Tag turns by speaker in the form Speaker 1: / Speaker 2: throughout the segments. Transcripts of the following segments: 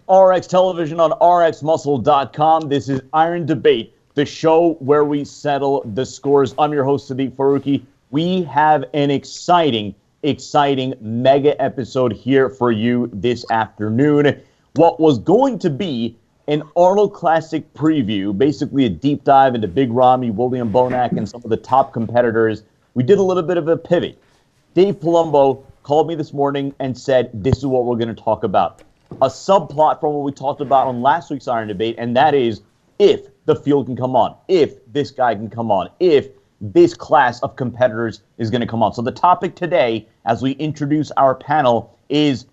Speaker 1: RX Television on rxmuscle.com. This is Iron Debate, the show where we settle the scores. I'm your host, Seth Feroce. We have an exciting mega episode here for you this afternoon. What was going to be an Arnold Classic preview, basically a deep dive into Big Ramy, William Bonac, and some of the top competitors. We did a little bit of a pivot. Dave Palumbo called me this morning and said, this is what we're going to talk about. A subplot from what we talked about on last week's Iron Debate, and that is if the field can come on, if this guy can come on, if this class of competitors is going to come on. So the topic today, as we introduce our panel, is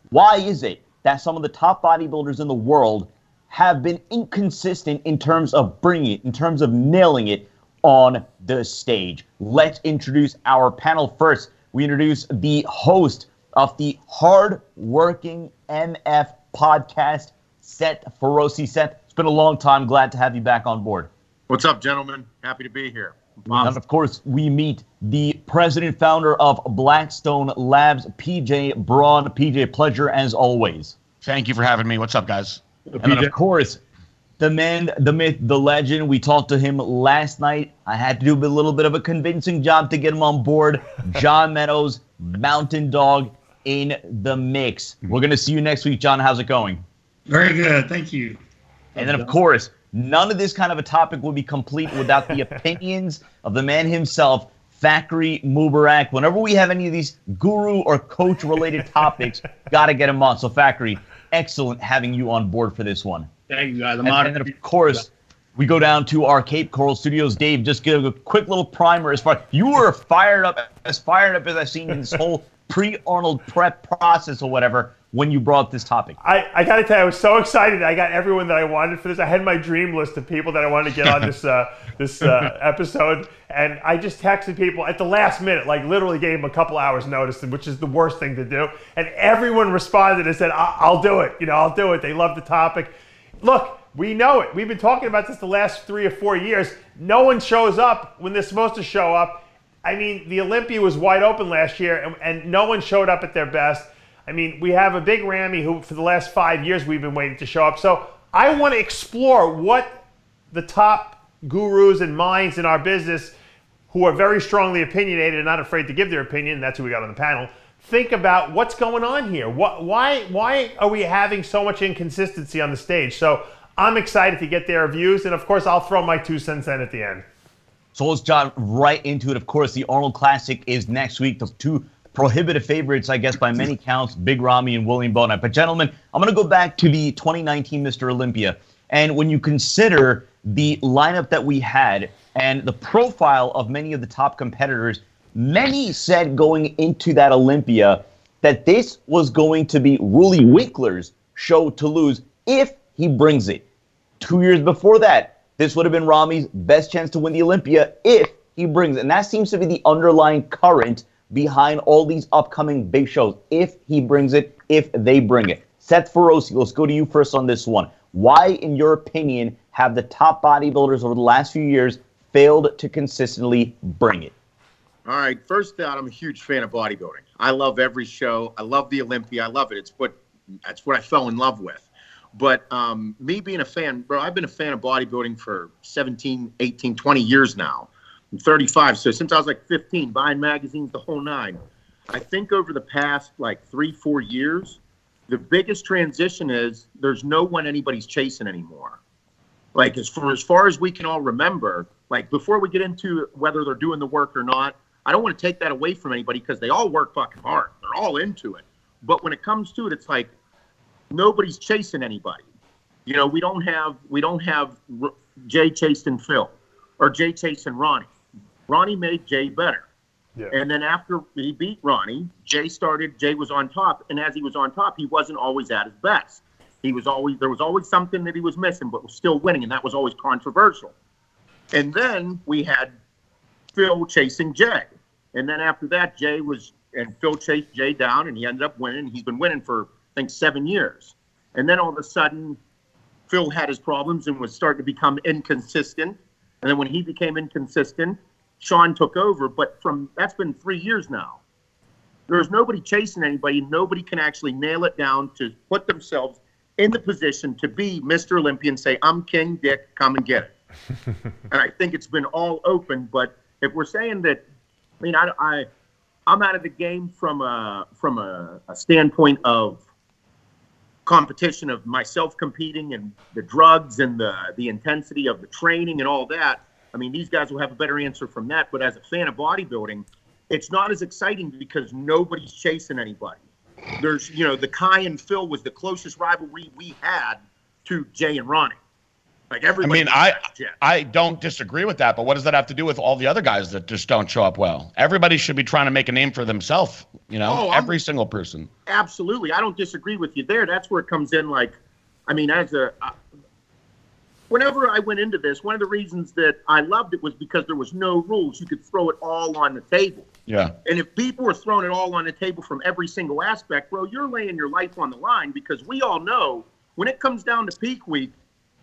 Speaker 1: why is it that some of the top bodybuilders in the world have been inconsistent in terms of bringing it, in terms of nailing it on the stage? Let's introduce our panel first. We introduce the host of the hard-working MF podcast, Seth Feroce. Seth, it's been a long time. Glad to have you back on board.
Speaker 2: What's up, gentlemen? Happy to be here.
Speaker 1: And of course, we meet the president founder of Blackstone Labs, PJ Braun. PJ, pleasure as always.
Speaker 3: Thank you for having me. What's up, guys?
Speaker 1: And then, of course, the man, the myth, the legend. We talked to him last night. I had to do a little bit of a convincing job to get him on board. John Meadows, Mountain Dog, in the mix. We're going to see you next week, John. How's it going?
Speaker 4: Very good. Thank you.
Speaker 1: And then, of course, none of this kind of a topic will be complete without the opinions of the man himself, Fakhri Mubarak. Whenever we have any of these guru or coach-related topics, got to get him on. So, Fakhri, excellent having you on board for this one.
Speaker 4: Thank you, guys.
Speaker 1: And then, of course, we go down to our Cape Coral studios. Dave, just give a quick little primer as far. You were fired up as I've seen in this whole pre-Arnold prep process or whatever when you brought up this topic.
Speaker 5: I got to tell you, I was so excited. I got everyone that I wanted for this. I had my dream list of people that I wanted to get on this episode, and I just texted people at the last minute, like literally gave them a couple hours notice, which is the worst thing to do. And everyone responded and said, I'll do it. I'll do it. They love the topic. Look, we know it. We've been talking about this the last 3 or 4 years. No one shows up when they're supposed to show up. I mean, the Olympia was wide open last year, and no one showed up at their best. I mean, we have a big Ramy who, for the last 5 years, we've been waiting to show up. So I want to explore what the top gurus and minds in our business, who are very strongly opinionated and not afraid to give their opinion, that's who we got on the panel, think about what's going on here. Why are we having so much inconsistency on the stage? So I'm excited to get their views, and of course, I'll throw my 2 cents in at the end.
Speaker 1: So let's jump right into it. Of course, the Arnold Classic is next week. The two prohibitive favorites, I guess, by many counts, Big Ramy and William Bonac. But gentlemen, I'm going to go back to the 2019 Mr. Olympia. And when you consider the lineup that we had and the profile of many of the top competitors, many said going into that Olympia that this was going to be Willie Winkler's show to lose if he brings it. 2 years before that, this would have been Ramy's best chance to win the Olympia if he brings it. And that seems to be the underlying current behind all these upcoming big shows. If he brings it, if they bring it. Seth Feroce, let's go to you first on this one. Why, in your opinion, have the top bodybuilders over the last few years failed to consistently bring it?
Speaker 2: All right. First out, I'm a huge fan of bodybuilding. I love every show. I love the Olympia. I love it. That's what I fell in love with. But me being a fan, bro, I've been a fan of bodybuilding for 17, 18, 20 years now. I'm 35, so since I was like 15, buying magazines, the whole nine. I think over the past like 3-4 years, the biggest transition is there's no one anybody's chasing anymore. Like as far as we can all remember, like before we get into whether they're doing the work or not, I don't want to take that away from anybody because they all work fucking hard. They're all into it. But when it comes to it, it's like, nobody's chasing anybody. We don't have Jay chasing Phil or Jay chasing Ronnie. Ronnie made Jay better. Yeah. And then after he beat Ronnie, Jay was on top. And as he was on top, he wasn't always at his best. There was always something that he was missing, but was still winning. And that was always controversial. And then we had Phil chasing Jay. And then after that, Phil chased Jay down and he ended up winning. He's been winning for, I think, 7 years. And then all of a sudden, Phil had his problems and was starting to become inconsistent. And then when he became inconsistent, Sean took over. But that's been 3 years now. There's nobody chasing anybody. Nobody can actually nail it down to put themselves in the position to be Mr. Olympia and say, I'm King Dick, come and get it. And I think it's been all open. But if we're saying that, I mean, I'm out of the game from a standpoint of competition of myself competing and the drugs and the intensity of the training and all that. I mean, these guys will have a better answer from that. But as a fan of bodybuilding, it's not as exciting because nobody's chasing anybody. There's, the Kai and Phil was the closest rivalry we had to Jay and Ronnie. Like everybody.
Speaker 3: I mean, I don't disagree with that, but what does that have to do with all the other guys that just don't show up well? Everybody should be trying to make a name for themselves, every single person.
Speaker 2: Absolutely. I don't disagree with you there. That's where it comes in. Like, I mean, whenever I went into this, one of the reasons that I loved it was because there was no rules. You could throw it all on the table.
Speaker 3: Yeah.
Speaker 2: And if people were throwing it all on the table from every single aspect, bro, you're laying your life on the line because we all know when it comes down to peak week,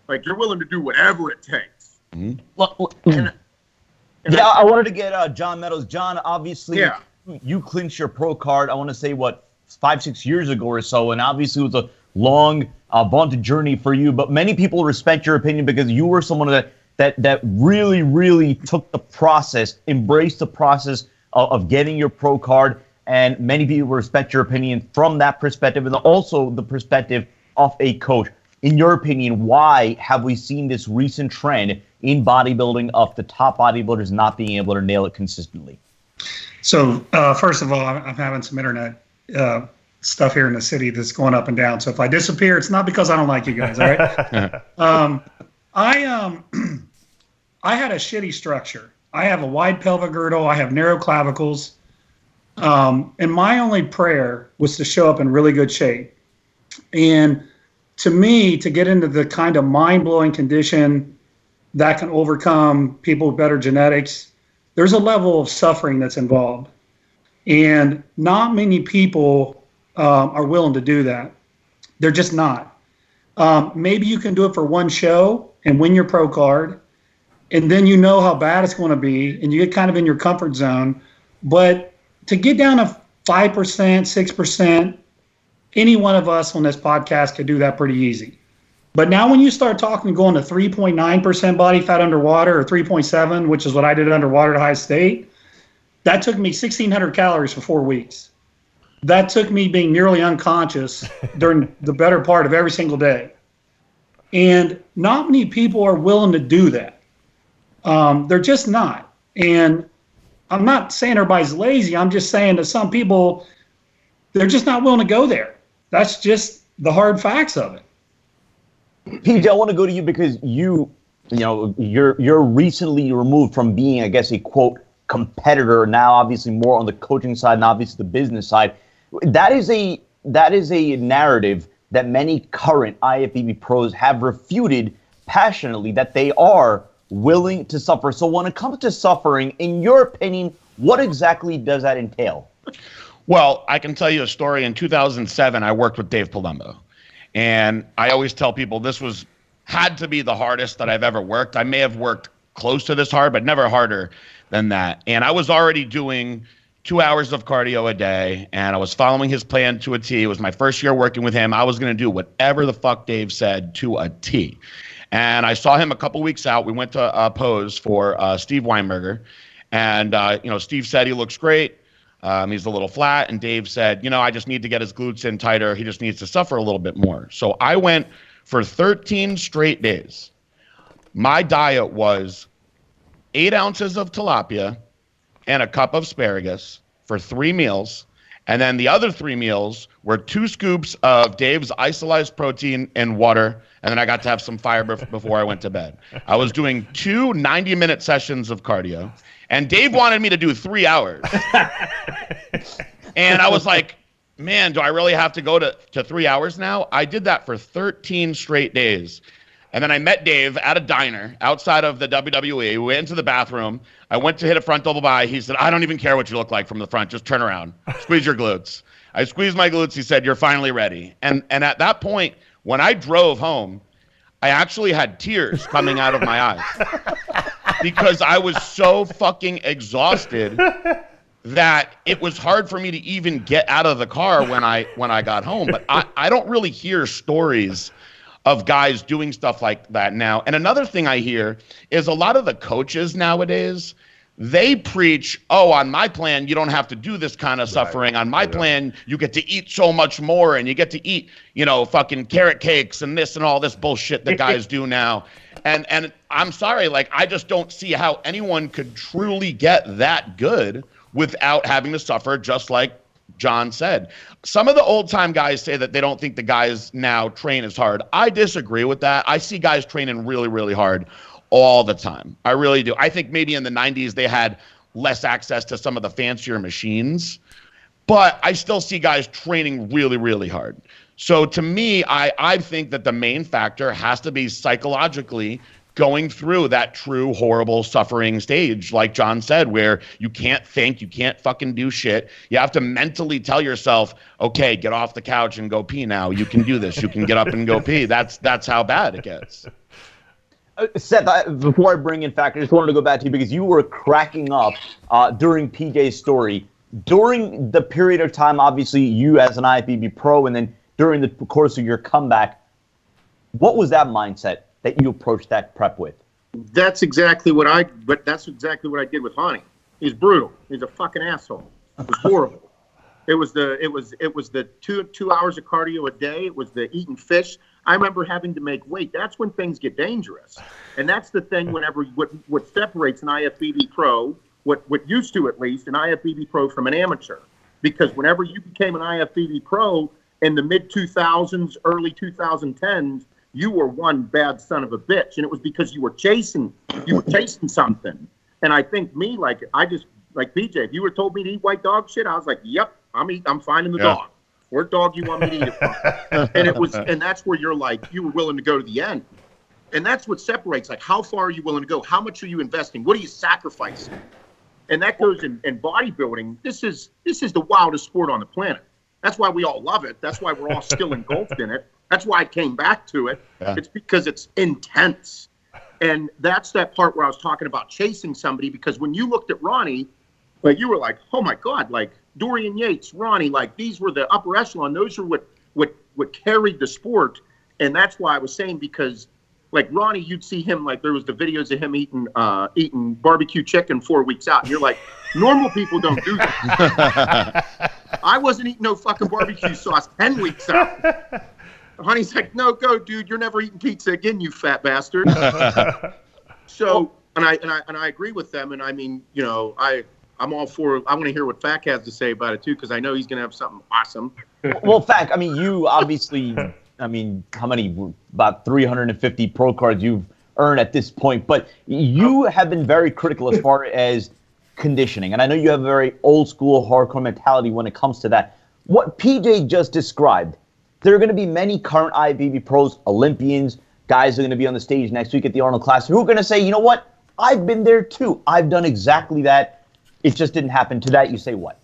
Speaker 2: like you're willing to do whatever it takes.
Speaker 1: Mm-hmm. I wanted to get John Meadows. John, obviously, you clinched your pro card, I want to say, 5-6 years ago or so, and obviously it was a long, vaunted journey for you, but many people respect your opinion because you were someone that really, really took the process, embraced the process of getting your pro card, and many people respect your opinion from that perspective and also the perspective of a coach. In your opinion, why have we seen this recent trend in bodybuilding of the top bodybuilders not being able to nail it consistently?
Speaker 4: So, first of all, I'm having some internet stuff here in the city that's going up and down. So if I disappear, it's not because I don't like you guys, all right? I had a shitty structure. I have a wide pelvic girdle. I have narrow clavicles. And my only prayer was to show up in really good shape. And to me, to get into the kind of mind-blowing condition that can overcome people with better genetics, there's a level of suffering that's involved. And not many people are willing to do that. They're just not. Maybe you can do it for one show and win your pro card, and then you know how bad it's going to be, and you get kind of in your comfort zone. But to get down to 5%, 6%, any one of us on this podcast could do that pretty easy. But now when you start talking going to 3.9% body fat underwater or 3.7, which is what I did underwater at High State, that took me 1,600 calories for 4 weeks. That took me being nearly unconscious during the better part of every single day. And not many people are willing to do that. They're just not. And I'm not saying everybody's lazy. I'm just saying that some people, they're just not willing to go there. That's just the hard facts of it.
Speaker 1: PJ, I want to go to you because you're recently removed from being, I guess, a quote competitor. Now, obviously, more on the coaching side and obviously the business side. That is a narrative that many current IFBB pros have refuted passionately, that they are willing to suffer. So when it comes to suffering, in your opinion, what exactly does that entail?
Speaker 3: Well, I can tell you a story. In 2007, I worked with Dave Palumbo. And I always tell people this had to be the hardest that I've ever worked. I may have worked close to this hard, but never harder than that. And I was already doing 2 hours of cardio a day, and I was following his plan to a T. It was my first year working with him. I was going to do whatever the fuck Dave said to a T. And I saw him a couple weeks out. We went to pose for Steve Weinberger. And, Steve said he looks great. He's a little flat. And Dave said, I just need to get his glutes in tighter. He just needs to suffer a little bit more. So I went for 13 straight days. My diet was 8 ounces of tilapia and a cup of asparagus for 3 meals. And then the other 3 meals were 2 scoops of Dave's isolized protein and water. And then I got to have some fiber before I went to bed. I was doing 2 90-minute sessions of cardio. And Dave wanted me to do 3 hours. And I was like, man, do I really have to go to 3 hours now? I did that for 13 straight days. And then I met Dave at a diner outside of the WWE. We went into the bathroom. I went to hit a front double by. He said, I don't even care what you look like from the front. Just turn around. Squeeze your glutes. I squeezed my glutes. He said, you're finally ready. And at that point, when I drove home, I actually had tears coming out of my eyes because I was so fucking exhausted that it was hard for me to even get out of the car when I got home. But I don't really hear stories of guys doing stuff like that now. And another thing I hear is a lot of the coaches nowadays, they preach, oh, on my plan, you don't have to do this kind of suffering. On my plan, you get to eat so much more, and you get to eat, fucking carrot cakes and this and all this bullshit that guys do now. And I'm sorry, like, I just don't see how anyone could truly get that good without having to suffer, just like John said. Some of the old time guys say that they don't think the guys now train as hard. I disagree with that. I see guys training really, really hard all the time. I really do. I think maybe in the 90s they had less access to some of the fancier machines, but I still see guys training really, really hard. So to me, I think that the main factor has to be psychologically going through that true horrible suffering stage, like John said, where you can't think, you can't fucking do shit. You have to mentally tell yourself, okay, get off the couch and go pee now. You can do this. You can get up and go pee. That's how bad it gets.
Speaker 1: Seth, before I bring in Fakhri, I just wanted to go back to you because you were cracking up during PJ's story. During the period of time, obviously, you as an IFBB pro, and then during the course of your comeback, what was that mindset that you approached that prep with?
Speaker 2: That's exactly what I did with Hani. He's brutal. He's a fucking asshole. It was horrible. It was the 2 hours of cardio a day. It was the eating fish. I remember having to make weight. That's when things get dangerous. And that's the thing whenever what separates an IFBB pro, what used to at least, an IFBB pro from an amateur. Because whenever you became an IFBB pro in the mid-2000s, early 2010s, you were one bad son of a bitch. And it was because you were chasing something. And I think me, like BJ, if you were told me to eat white dog shit, I was like, yep, I'm finding the dog. What dog you want me to eat it from? And that's where you're like, you were willing to go to the end. And that's what separates, like, how far are you willing to go? How much are you investing? What are you sacrificing? And that goes in bodybuilding. This is the wildest sport on the planet. That's why we all love it. That's why we're all still engulfed in it. That's why I came back to it. Yeah. It's because it's intense. And that's that part where I was talking about chasing somebody, because when you looked at Ronnie, like, you were like, oh my God, like Dorian Yates, Ronnie, like these were the upper echelon. Those are what carried the sport. And that's why I was saying, because like Ronnie, you'd see him, like there was the videos of him eating barbecue chicken 4 weeks out. And you're like, normal people don't do that. I wasn't eating no fucking barbecue sauce 10 weeks out. Honey's like, no, go, dude. You're never eating pizza again, you fat bastard. So, and I agree with them. And I mean, you know, I'm all for. I want to hear what Fak has to say about it too, because I know he's going to have something awesome.
Speaker 1: Well, Fak, I mean, you obviously, I mean, how many? About 350 pro cards you've earned at this point, but you have been very critical as far as conditioning, and I know you have a very old school, hardcore mentality when it comes to that. What PJ just described. There are going to be many current IFBB pros, Olympians, guys are going to be on the stage next week at the Arnold Classic who are going to say, you know what? I've been there too. I've done exactly that. It just didn't happen. To that, you say what?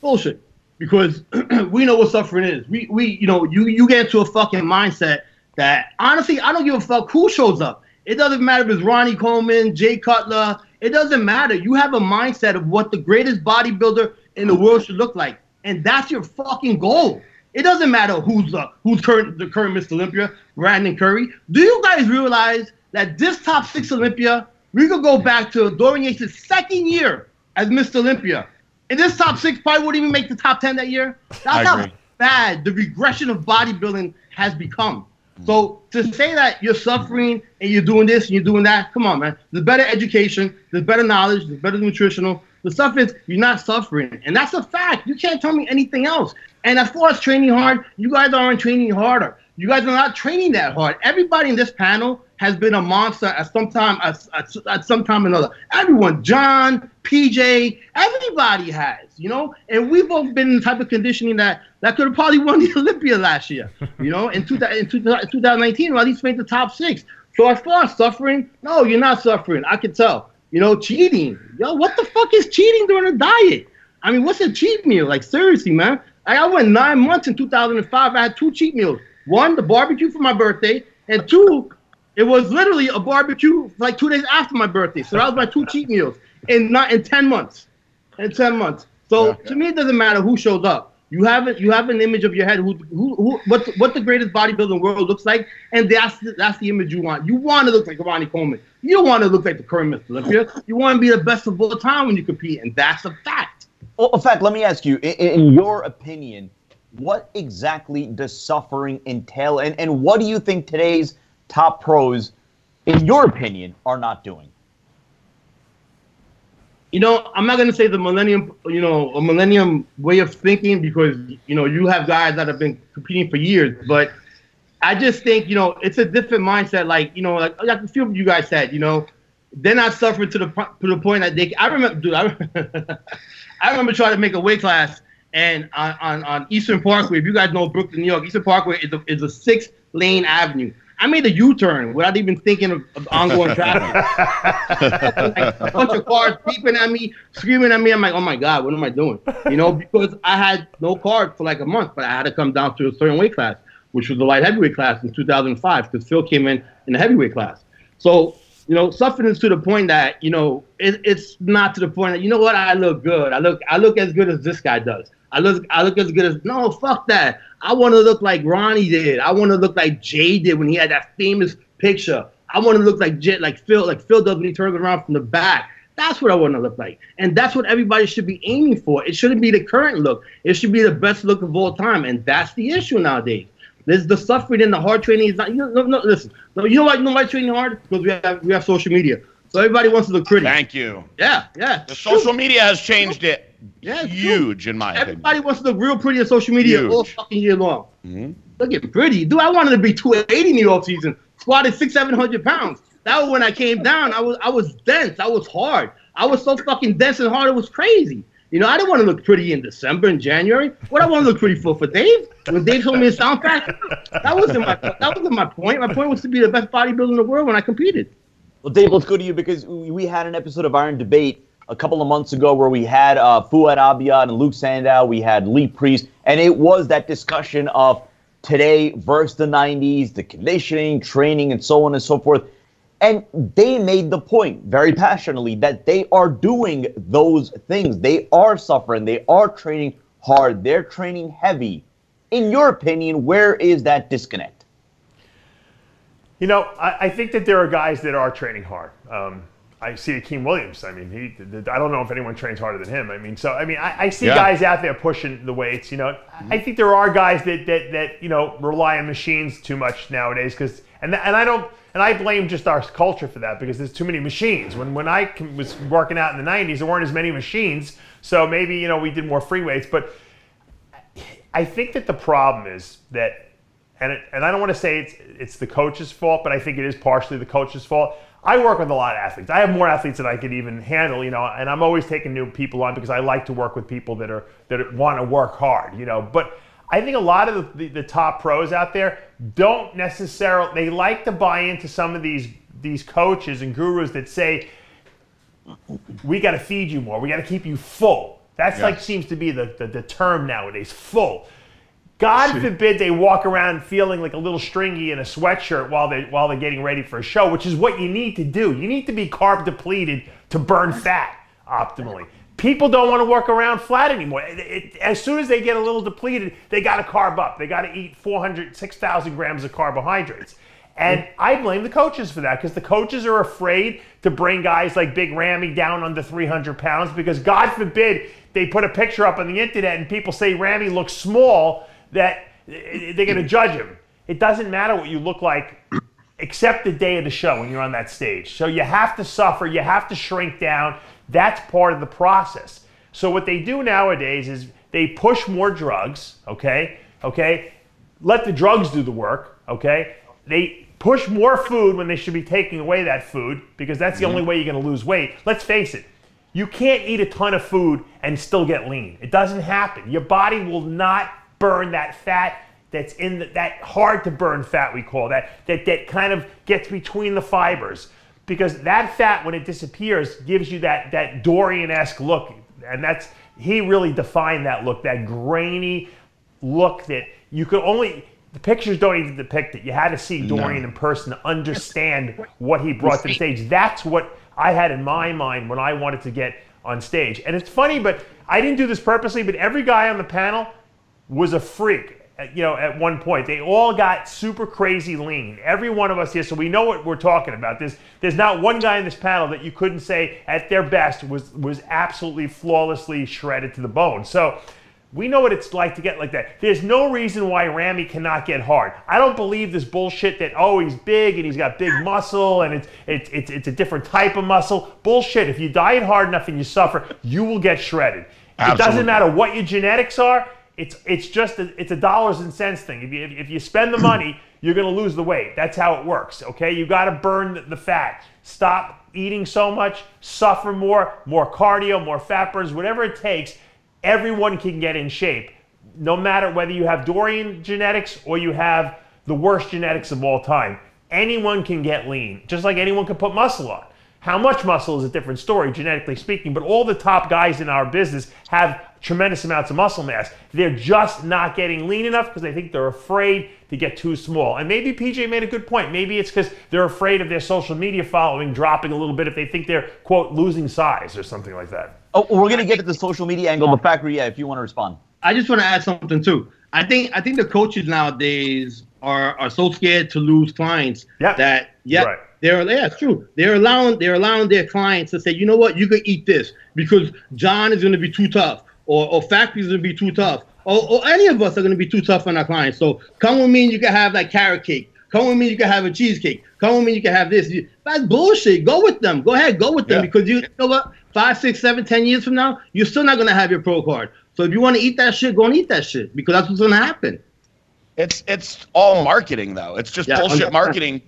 Speaker 6: Bullshit. Because we know what suffering is. We you know, you get into a fucking mindset that, honestly, I don't give a fuck who shows up. It doesn't matter if it's Ronnie Coleman, Jay Cutler. It doesn't matter. You have a mindset of what the greatest bodybuilder in the world should look like. And that's your fucking goal. It doesn't matter who's the current Mr. Olympia, Brandon Curry. Do you guys realize that this top 6 Olympia, we could go back to Dorian Yates' second year as Mr. Olympia. And this top 6 probably wouldn't even make the top 10 that year. That's how bad the regression of bodybuilding has become. So to say that you're suffering and you're doing this and you're doing that, come on, man. There's better education, there's better knowledge, there's better nutritional. The stuff is you're not suffering. And that's a fact. You can't tell me anything else. And as far as training hard, you guys aren't training harder. You guys are not training that hard. Everybody in this panel has been a monster at some time or another. Everyone, John, PJ, everybody has, you know? And we've both been in the type of conditioning that could have probably won the Olympia last year, you know, in 2019, or at least made the top 6. So as far as suffering, no, you're not suffering. I can tell. You know, cheating. Yo, what the fuck is cheating during a diet? I mean, what's a cheat meal? Like, seriously, man. I went 9 months in 2005. I had 2 cheat meals. 1, the barbecue for my birthday, and 2, it was literally a barbecue like 2 days after my birthday. So that was my 2 cheat meals in 10 months. in 10 months. So to me, it doesn't matter who shows up. You have an image of your head what the greatest bodybuilder in the world looks like, and that's the image you want. You want to look like Ronnie Coleman. You don't want to look like the current Mr. Olympia. You want to be the best of all time when you compete, and that's a fact.
Speaker 1: Well, in fact, let me ask you, in your opinion, what exactly does suffering entail, and what do you think today's top pros, in your opinion, are not doing?
Speaker 6: I'm not going to say the millennium, a millennium way of thinking, because, you have guys that have been competing for years. But I just think, it's a different mindset. Like a few of you guys said, they're not suffering to the point that they. I remember, dude. I remember trying to make a weight class, and on Eastern Parkway. If you guys know Brooklyn, New York, Eastern Parkway is a 6-lane avenue. I made a U-turn without even thinking of ongoing traffic. Like a bunch of cars beeping at me, screaming at me. I'm like, oh my God, what am I doing? Because I had no card for like a month, but I had to come down to a certain weight class, which was the light heavyweight class in 2005, because Phil came in the heavyweight class. So, suffering is to the point that, it's not to the point that, what, I look good. I look as good as this guy does. I look as good as, no, fuck that. I want to look like Ronnie did. I want to look like Jay did when he had that famous picture. I want to look like Phil does when he turns around from the back. That's what I want to look like. And that's what everybody should be aiming for. It shouldn't be the current look. It should be the best look of all time. And that's the issue nowadays. There's the suffering and the hard training is not, listen. No, you know why training hard? Because we have social media. So everybody wants to look pretty.
Speaker 3: Thank you.
Speaker 6: Yeah.
Speaker 3: The social media has changed it. Yeah, huge in my opinion.
Speaker 6: Everybody wants to look real pretty on social media all fucking year long. Mm-hmm. Looking pretty. Dude, I wanted to be 280 in the off season, squatted 600-700 pounds. That was when I came down. I was dense. I was hard. I was so fucking dense and hard, it was crazy. I didn't want to look pretty in December and January. What I want to look pretty for Dave? When Dave told me to sound fat, that wasn't my point. My point was to be the best bodybuilder in the world when I competed.
Speaker 1: Well, Dave, let's go to you, because we had an episode of Iron Debate a couple of months ago where we had Fouad Abiad and Luke Sandow, we had Lee Priest, and it was that discussion of today versus the 90s, the conditioning, training, and so on and so forth. And they made the point very passionately that they are doing those things. They are suffering. They are training hard. They're training heavy. In your opinion, where is that disconnect?
Speaker 5: I think that there are guys that are training hard. I see Akeem Williams. I mean, I don't know if anyone trains harder than him. I see guys out there pushing the weights. I think there are guys that rely on machines too much nowadays. And I blame just our culture for that, because there's too many machines. When I was working out in the 90s, there weren't as many machines. So maybe we did more free weights. But I think that the problem is that, and I don't want to say it's the coach's fault, but I think it is partially the coach's fault. I work with a lot of athletes. I have more athletes than I could even handle, and I'm always taking new people on because I like to work with people that want to work hard, But I think a lot of the top pros out there don't necessarily, they like to buy into some of these coaches and gurus that say, we got to feed you more, we got to keep you full. That's seems to be the term nowadays, full. God forbid they walk around feeling like a little stringy in a sweatshirt while they're getting ready for a show, which is what you need to do. You need to be carb depleted to burn fat optimally. People don't want to work around flat anymore. As soon as they get a little depleted, they got to carb up. They got to eat 6,000 grams of carbohydrates. And I blame the coaches for that, because the coaches are afraid to bring guys like Big Ramy down under 300 pounds, because God forbid they put a picture up on the internet and people say Ramy looks small, that they're going to judge him. It doesn't matter what you look like except the day of the show when you're on that stage. So you have to suffer, you have to shrink down. That's part of the process. So what they do nowadays is they push more drugs, okay? Let the drugs do the work, okay? They push more food when they should be taking away that food, because that's the only way you're going to lose weight. Let's face it. You can't eat a ton of food and still get lean. It doesn't happen. Your body will not burn that fat that's in that hard to burn fat, we call that kind of gets between the fibers, because that fat, when it disappears, gives you that Dorian-esque look, and he really defined that look, that grainy look that you could only, the pictures don't even depict it. You had to see Dorian in person to understand what he brought to the stage. That's what I had in my mind when I wanted to get on stage. And it's funny, but I didn't do this purposely, but every guy on the panel was a freak. At one point, they all got super crazy lean. Every one of us here, so we know what we're talking about. There's not one guy in this panel that you couldn't say at their best was absolutely flawlessly shredded to the bone. So we know what it's like to get like that. There's no reason why Ramy cannot get hard. I don't believe this bullshit that, he's big and he's got big muscle and it's a different type of muscle. Bullshit. If you diet hard enough and you suffer, you will get shredded.
Speaker 3: Absolutely.
Speaker 5: It doesn't matter what your genetics are. It's just a dollars and cents thing. If you spend the money, you're going to lose the weight. That's how it works, okay? You got to burn the fat. Stop eating so much, suffer more cardio, more fat burns, whatever it takes. Everyone can get in shape, no matter whether you have Dorian genetics or you have the worst genetics of all time. Anyone can get lean, just like anyone can put muscle on. How much muscle is a different story, genetically speaking, but all the top guys in our business have tremendous amounts of muscle mass. They're just not getting lean enough because they think they're afraid to get too small. And maybe PJ made a good point. Maybe it's because they're afraid of their social media following dropping a little bit if they think they're, quote, losing size or something like that.
Speaker 1: Oh, we're going to get to the social media angle, but Fakhri, if you want to respond.
Speaker 6: I just want to add something too. I think the coaches nowadays are so scared to lose clients that right. It's true. They're allowing their clients to say, you know what, you can eat this because John is going to be too tough, or Fakhri is going to be too tough, or any of us are going to be too tough on our clients. So come with me and you can have like carrot cake. Come with me, you can have a cheesecake. Come with me, you can have this. That's bullshit. Go with them. Go ahead, go with them because you know what? 5, 6, 7, 10 years from now, you're still not going to have your pro card. So if you want to eat that shit, go and eat that shit because that's what's going to happen.
Speaker 3: It's all marketing though. It's just bullshit marketing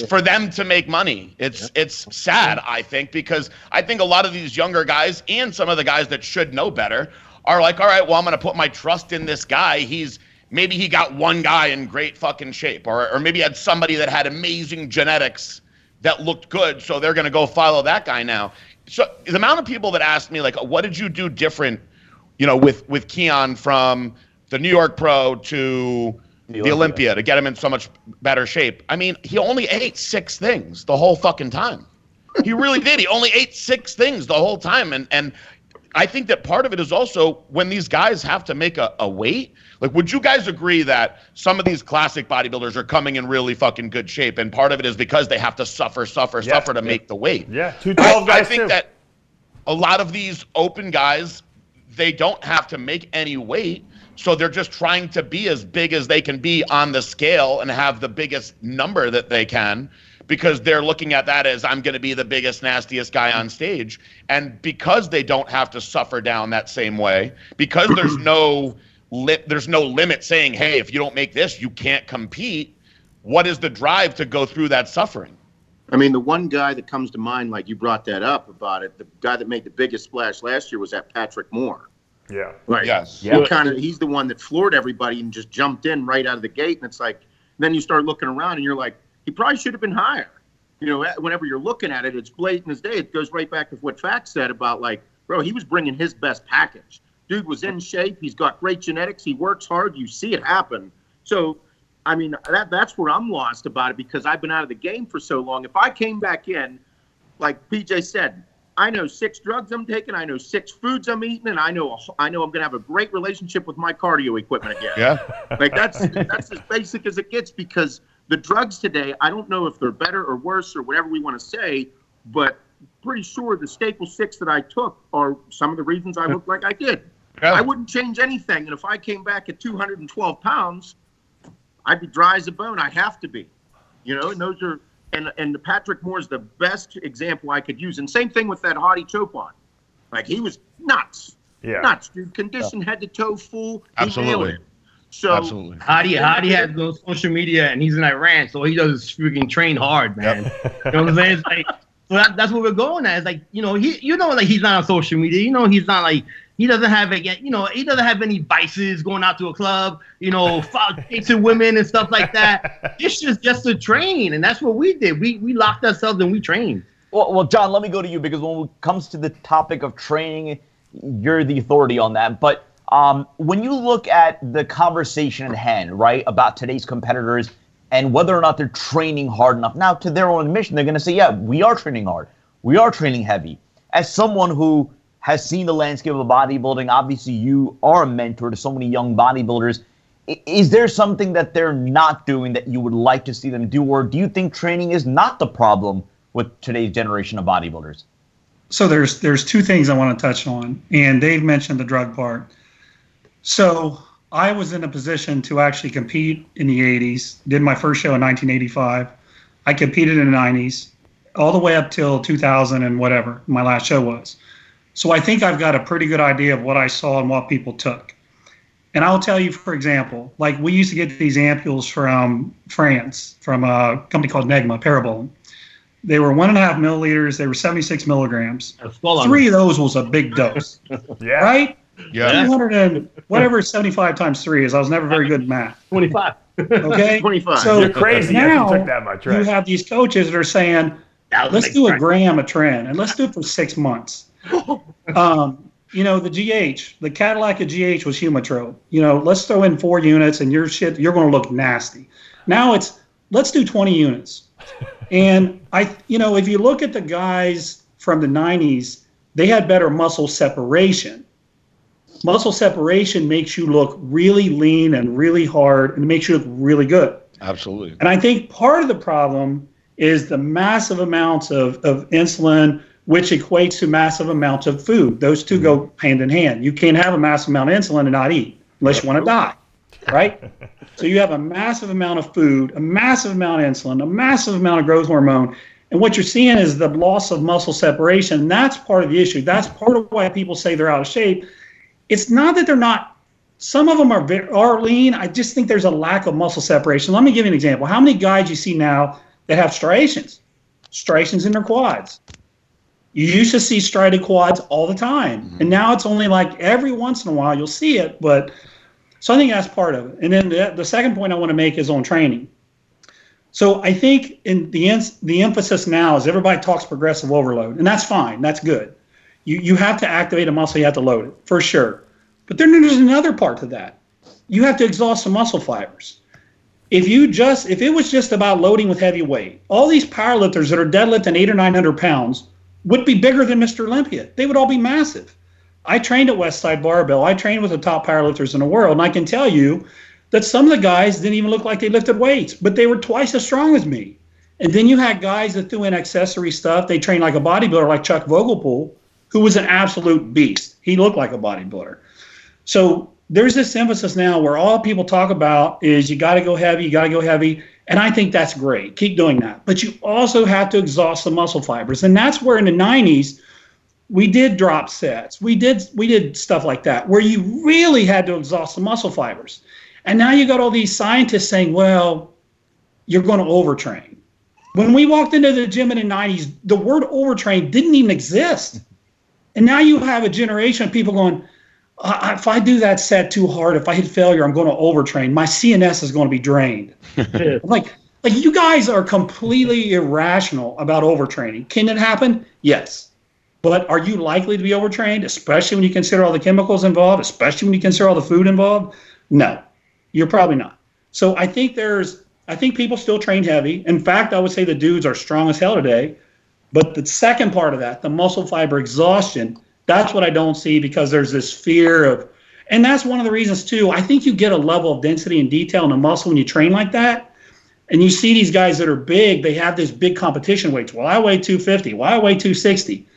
Speaker 3: for them to make money. It's sad, I think, because I think a lot of these younger guys and some of the guys that should know better are like, all right, well, I'm going to put my trust in this guy. Maybe he got one guy in great fucking shape, or maybe had somebody that had amazing genetics that looked good, so they're going to go follow that guy now. So the amount of people that ask me, like, what did you do different, with Keon from the New York Pro to the Olympia to get him in so much better shape? I mean, he only ate 6 things the whole fucking time. He really did. He only ate 6 things the whole time. And I think that part of it is also when these guys have to make a weight. Like, would you guys agree that some of these classic bodybuilders are coming in really fucking good shape, and part of it is because they have to suffer to make the weight?
Speaker 5: Yeah, 212 guys
Speaker 3: I think that a lot of these open guys, they don't have to make any weight, so they're just trying to be as big as they can be on the scale and have the biggest number that they can, because they're looking at that as, I'm going to be the biggest, nastiest guy on stage. And because they don't have to suffer down that same way, because there's no limit saying, hey, if you don't make this, you can't compete, what is the drive to go through that suffering?
Speaker 2: I mean, the one guy that comes to mind, like you brought that up about it, the guy that made the biggest splash last year was that Patrick Moore.
Speaker 5: Yeah.
Speaker 2: Right.
Speaker 3: Yes.
Speaker 2: Yeah. He's the one that floored everybody and just jumped in right out of the gate. And it's like, then you start looking around and you're like, he probably should have been higher. Whenever you're looking at it, it's blatant as day. It goes right back to what Fact said about, like, bro, he was bringing his best package. Dude was in shape. He's got great genetics. He works hard. You see it happen. So, I mean, that's where I'm lost about it, because I've been out of the game for so long. If I came back in, like PJ said, I know 6 drugs I'm taking, I know 6 foods I'm eating, and I know I'm going to have a great relationship with my cardio equipment again.
Speaker 3: Yeah.
Speaker 2: Like, that's as basic as it gets, because the drugs today, I don't know if they're better or worse or whatever we want to say, but pretty sure the staple 6 that I took are some of the reasons I look like I did. Yeah. I wouldn't change anything. And if I came back at 212 pounds, I'd be dry as a bone. I have to be, and those are, and the Patrick Moore's the best example I could use. And same thing with that Hadi Chopin. Like, he was nuts. Yeah. Nuts, dude. Conditioned head to toe, full.
Speaker 3: Absolutely.
Speaker 2: So
Speaker 3: absolutely.
Speaker 6: Hadi has no social media, and he's in Iran, so he does freaking train hard, man. Yep. You know what I'm saying? It's like, so that's what we're going at. It's like, like, he's not on social media. He's not like, he doesn't have he doesn't have any vices, going out to a club, chasing women and stuff like that. It's just a train, and that's what we did. We locked ourselves and we trained.
Speaker 1: Well, John, let me go to you, because when it comes to the topic of training, you're the authority on that. But when you look at the conversation at hand, right, about today's competitors and whether or not they're training hard enough, now, to their own admission, they're going to say, yeah, we are training hard. We are training heavy. As someone who has seen the landscape of bodybuilding. Obviously, you are a mentor to so many young bodybuilders. Is there something that they're not doing that you would like to see them do, or do you think training is not the problem with today's generation of bodybuilders?
Speaker 4: So there's two things I want to touch on, and Dave mentioned the drug part. So I was in a position to actually compete in the 80s, did my first show in 1985. I competed in the 90s, all the way up till 2000 and whatever my last show was. So I think I've got a pretty good idea of what I saw and what people took. And I'll tell you, for example, like we used to get these ampules from France, from a company called Negma, Parabolin. They were 1.5 milliliters. They were 76 milligrams. 3 of those was a big dose.
Speaker 5: Yeah.
Speaker 4: Right?
Speaker 3: Yeah.
Speaker 4: 200 and whatever 75 times 3 is. I was never very good at math.
Speaker 6: 25.
Speaker 4: Okay?
Speaker 2: 25.
Speaker 4: So
Speaker 5: You're crazy if
Speaker 4: now
Speaker 5: you took that much, right?
Speaker 4: you have these coaches that are saying, let's do a gram a tren, and let's do it for 6 months. The GH, the Cadillac of GH was Humatrope. Let's throw in 4 units and you're going to look nasty. Now it's, let's do 20 units. And if you look at the guys from the 90s, they had better muscle separation. Muscle separation makes you look really lean and really hard, and it makes you look really good.
Speaker 3: Absolutely.
Speaker 4: And I think part of the problem is the massive amounts of insulin, which equates to massive amounts of food. Those two go hand in hand. You can't have a massive amount of insulin and not eat unless you want to die, right? So you have a massive amount of food, a massive amount of insulin, a massive amount of growth hormone. And what you're seeing is the loss of muscle separation. And that's part of the issue. That's part of why people say they're out of shape. It's not that they're not. Some of them are lean. I just think there's a lack of muscle separation. Let me give you an example. How many guys you see now that have striations in their quads? You used to see striated quads all the time. Mm-hmm. And now it's only like every once in a while you'll see it. So I think that's part of it. And then the second point I want to make is on training. So I think in the emphasis now is everybody talks progressive overload. And that's fine. That's good. You have to activate a muscle. You have to load it, for sure. But then there's another part to that. You have to exhaust some muscle fibers. If it was just about loading with heavy weight, all these powerlifters that are deadlifting 800 or 900 pounds would be bigger than Mr. Olympia. They would all be massive. I trained at Westside Barbell. I trained with the top powerlifters in the world, and I can tell you that some of the guys didn't even look like they lifted weights, but they were twice as strong as me. And then you had guys that threw in accessory stuff. They trained like a bodybuilder, like Chuck Vogelpool, who was an absolute beast. He looked like a bodybuilder. So there's this emphasis now where all people talk about is you got to go heavy, and I think that's great. Keep doing that. But you also have to exhaust the muscle fibers, and that's where in the 90s we did drop sets. We did stuff like that where you really had to exhaust the muscle fibers. And now you got all these scientists saying, well, you're going to overtrain. When we walked into the gym in the 90s, the word overtrain didn't even exist. And now you have a generation of people going, if I do that set too hard, if I hit failure, I'm going to overtrain. My CNS is going to be drained. like you guys are completely irrational about overtraining. Can it happen? Yes. But are you likely to be overtrained, especially when you consider all the chemicals involved, especially when you consider all the food involved? No, you're probably not. So I think people still train heavy. In fact, I would say the dudes are strong as hell today. But the second part of that, the muscle fiber exhaustion, that's what I don't see because there's this fear of, and that's one of the reasons too, I think you get a level of density and detail in the muscle when you train like that. And you see these guys that are big, they have this big competition weights. Well, I weigh 250. Well, I weigh 260.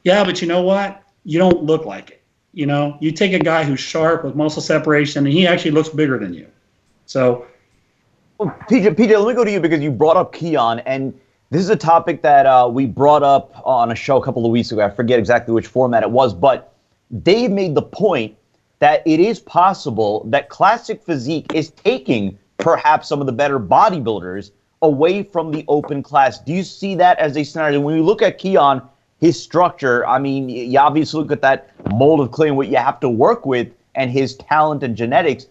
Speaker 4: Yeah, but you know what? You don't look like it. You take a guy who's sharp with muscle separation and he actually looks bigger than you. So.
Speaker 1: Well, PJ, let me go to you because you brought up Keon, and this is a topic that we brought up on a show a couple of weeks ago. I forget exactly which format it was, but Dave made the point that it is possible that classic physique is taking perhaps some of the better bodybuilders away from the open class. Do you see that as a scenario? When you look at Keon, his structure, I mean, you obviously look at that mold of clay and what you have to work with and his talent and genetics.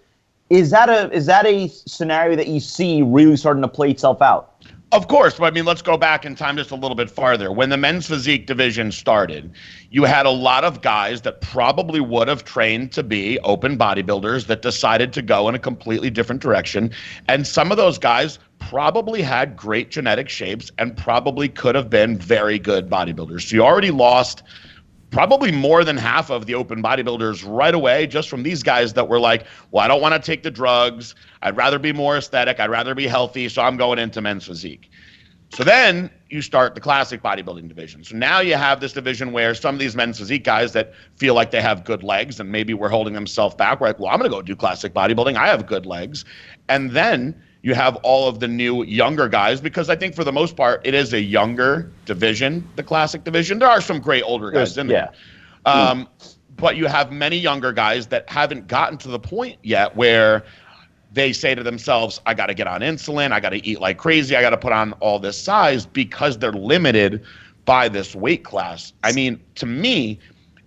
Speaker 1: Is that a scenario that you see really starting to play itself out?
Speaker 3: Of course, but I mean, let's go back in time just a little bit farther. When the men's physique division started, you had a lot of guys that probably would have trained to be open bodybuilders that decided to go in a completely different direction. And some of those guys probably had great genetic shapes and probably could have been very good bodybuilders. So you already lost probably more than half of the open bodybuilders right away, just from these guys that were like, well, I don't want to take the drugs. I'd rather be more aesthetic. I'd rather be healthy. So I'm going into men's physique. So then you start the classic bodybuilding division. So now you have this division where some of these men's physique guys that feel like they have good legs and maybe we're holding themselves back. We're like, well, I'm going to go do classic bodybuilding. I have good legs. And then you have all of the new younger guys, because I think for the most part, it is a younger division, the classic division. There are some great older guys in there. But you have many younger guys that haven't gotten to the point yet where they say to themselves, I got to get on insulin. I got to eat like crazy. I got to put on all this size, because they're limited by this weight class. I mean, to me,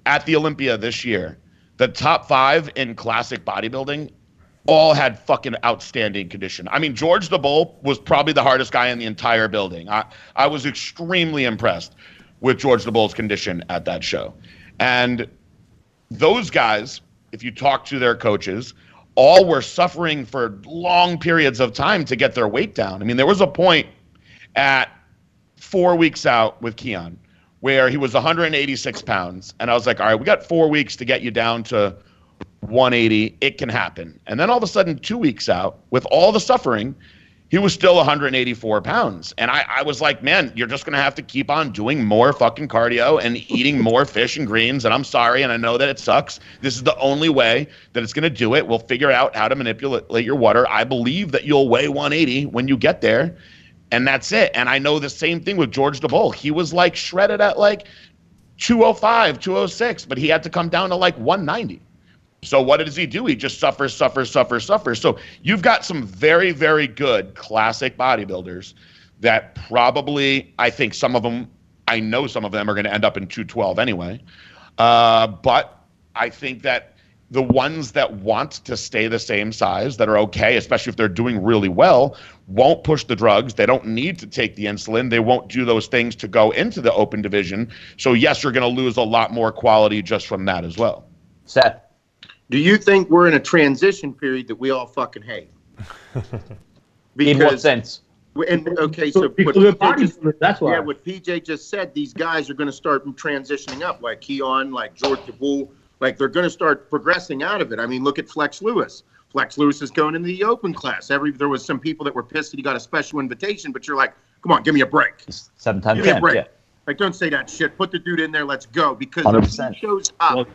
Speaker 3: at the Olympia this year, the top 5 in classic bodybuilding all had fucking outstanding condition. I mean, George the Bull was probably the hardest guy in the entire building. I was extremely impressed with George the Bull's condition at that show. And those guys, if you talk to their coaches, all were suffering for long periods of time to get their weight down. I mean, there was a point at 4 weeks out with Keon where he was 186 pounds. And I was like, all right, we got 4 weeks to get you down to 180. It can happen. And then all of a sudden, 2 weeks out, with all the suffering, he was still 184 pounds. And I was like, man, you're just going to have to keep on doing more fucking cardio and eating more fish and greens. And I'm sorry, and I know that it sucks. This is the only way that it's going to do it. We'll figure out how to manipulate your water. I believe that you'll weigh 180 when you get there. And that's it. And I know the same thing with George the Bull. He was like shredded at like 205, 206, but he had to come down to like 190. So what does he do? He just suffers. So you've got some very, very good classic bodybuilders that probably, I think some of them, I know some of them are going to end up in 212 anyway. But I think that the ones that want to stay the same size, that are okay, especially if they're doing really well, won't push the drugs. They don't need to take the insulin. They won't do those things to go into the open division. So yes, you're going to lose a lot more quality just from that as well.
Speaker 1: Seth?
Speaker 2: Do you think we're in a transition period that we all fucking hate?
Speaker 1: In what sense?
Speaker 2: And okay, so
Speaker 6: that's why.
Speaker 2: Yeah, what PJ just said, these guys are going to start transitioning up, like Keon, like George the Bull, like they're going to start progressing out of it. I mean, look at Flex Lewis. Flex Lewis is going into the open class. There was some people that were pissed that he got a special invitation, but you're like, come on, give me a break.
Speaker 1: 7 times
Speaker 2: give me a
Speaker 1: 10,
Speaker 2: break.
Speaker 1: yeah.
Speaker 2: Like, don't say that shit. Put the dude in there. Let's go. Because
Speaker 1: 100%.
Speaker 2: if he shows up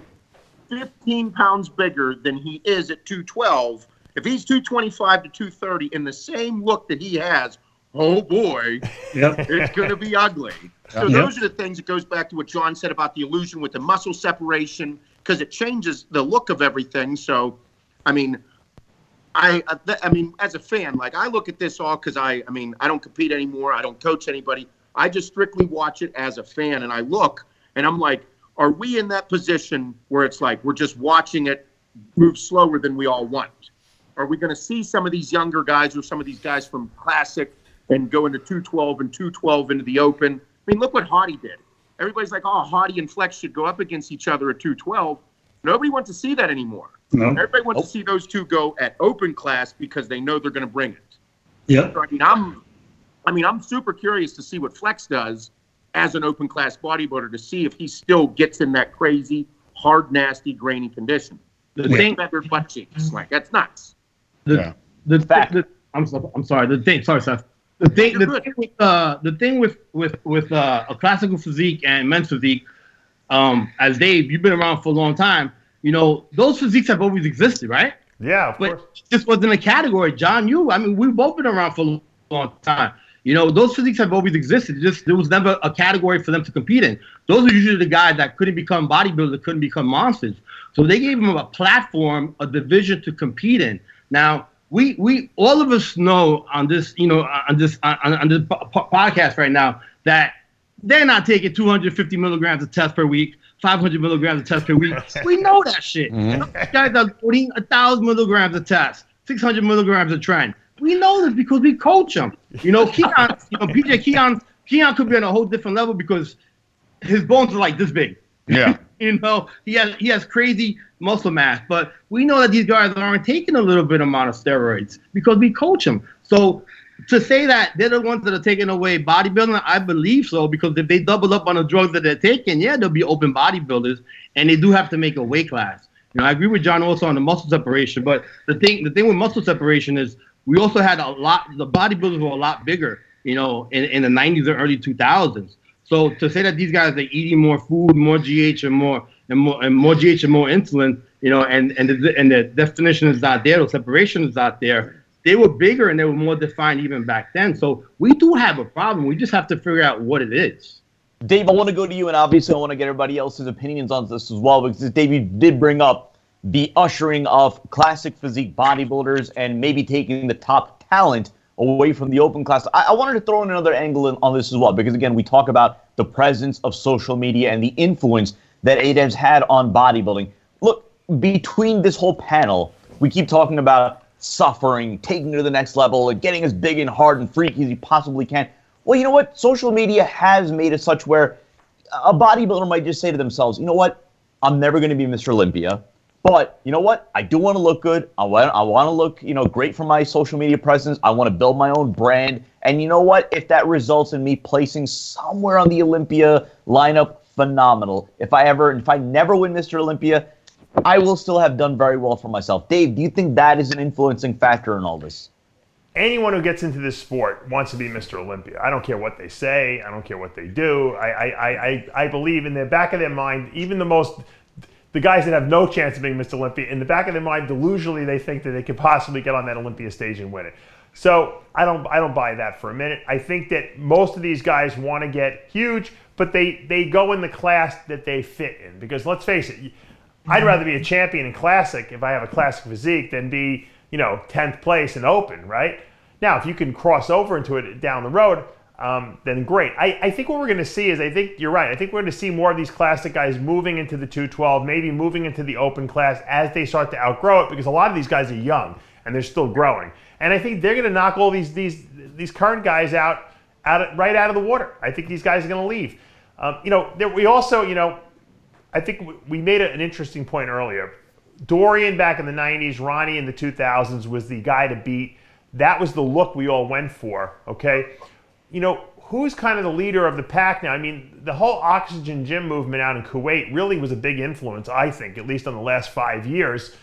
Speaker 2: 15 pounds bigger than he is at 212, if he's 225 to 230 in the same look that he has, oh boy, it's going to be ugly. So those are the things that goes back to what John said about the illusion with the muscle separation, because it changes the look of everything. So, I mean, I mean, as a fan, like I look at this all because I don't compete anymore. I don't coach anybody. I just strictly watch it as a fan, and I look and I'm like, are we in that position where it's like we're just watching it move slower than we all want? Are we going to see some of these younger guys or some of these guys from Classic and go into 212 and 212 into the open? I mean, look what Hottie did. Everybody's like, oh, Hottie and Flex should go up against each other at 212. Nobody wants to see that anymore. No. Everybody wants to see those two go at open class because they know they're going to bring it.
Speaker 4: Yeah.
Speaker 2: So, I'm super curious to see what Flex does as an open class bodybuilder to see if he still gets in that crazy, hard, nasty, grainy condition. The thing that their butt cheeks, like that's nuts.
Speaker 6: I'm sorry. Sorry, Seth. The thing with a classical physique and men's physique, as Dave, you've been around for a long time. You know those physiques have always existed, right?
Speaker 5: Yeah, of course.
Speaker 6: It just wasn't a category. John, we've both been around for a long time. You know, those physiques have always existed. There was never a category for them to compete in. Those are usually the guys that couldn't become bodybuilders, couldn't become monsters. So they gave them a platform, a division to compete in. Now, we all of us know on this podcast right now that they're not taking 250 milligrams of test per week, 500 milligrams of test per week. We know that shit. Mm-hmm. Those guys are putting 1,000 milligrams of test, 600 milligrams of trend. We know this because we coach them. You know, Keon, Keon could be on a whole different level because his bones are like this big.
Speaker 3: Yeah.
Speaker 6: You know, he has crazy muscle mass, but we know that these guys aren't taking a little bit amount of steroids because we coach them. So to say that they're the ones that are taking away bodybuilding, I believe so, because if they double up on the drugs that they're taking, yeah, they'll be open bodybuilders, and they do have to make a weight class. I agree with John also on the muscle separation, but the thing with muscle separation is we also had the bodybuilders were a lot bigger, in the 90s and early 2000s. So to say that these guys are eating more food, more GH and more GH and more insulin, and the definition is not there, the separation is not there. They were bigger and they were more defined even back then. So we do have a problem. We just have to figure out what it is.
Speaker 1: Dave, I want to go to you, and obviously I want to get everybody else's opinions on this as well, because Dave, you did bring up the ushering of classic physique bodybuilders and maybe taking the top talent away from the open class. I wanted to throw in another angle on this as well, because again, we talk about the presence of social media and the influence that it has had on bodybuilding. Look, between this whole panel, we keep talking about suffering, taking it to the next level, and getting as big and hard and freaky as you possibly can. Well, you know what? Social media has made it such where a bodybuilder might just say to themselves, you know what? I'm never going to be Mr. Olympia, but you know what? I do want to look good. I want to look, great for my social media presence. I want to build my own brand. And you know what? If that results in me placing somewhere on the Olympia lineup, phenomenal. If I never win Mr. Olympia, I will still have done very well for myself. Dave, do you think that is an influencing factor in all this?
Speaker 5: Anyone who gets into this sport wants to be Mr. Olympia. I don't care what they say. I don't care what they do. I believe in the back of their mind, even the guys that have no chance of being Mr. Olympia, in the back of their mind, delusionally, they think that they could possibly get on that Olympia stage and win it. So I don't buy that for a minute. I think that most of these guys want to get huge, but they go in the class that they fit in. Because let's face it, I'd rather be a champion in classic if I have a classic physique than be 10th place in open, right? Now, if you can cross over into it down the road, then great. I think what we're going to see is, I think you're right. I think we're going to see more of these classic guys moving into the 212, maybe moving into the open class as they start to outgrow it, because a lot of these guys are young and they're still growing. And I think they're going to knock all these current guys right out of the water. I think these guys are going to leave. We also, I think we made an interesting point earlier. Dorian back in the 90s, Ronnie in the 2000s was the guy to beat. That was the look we all went for, okay? Who's kind of the leader of the pack now? I mean, the whole Oxygen Gym movement out in Kuwait really was a big influence, I think, at least on the last 5 years,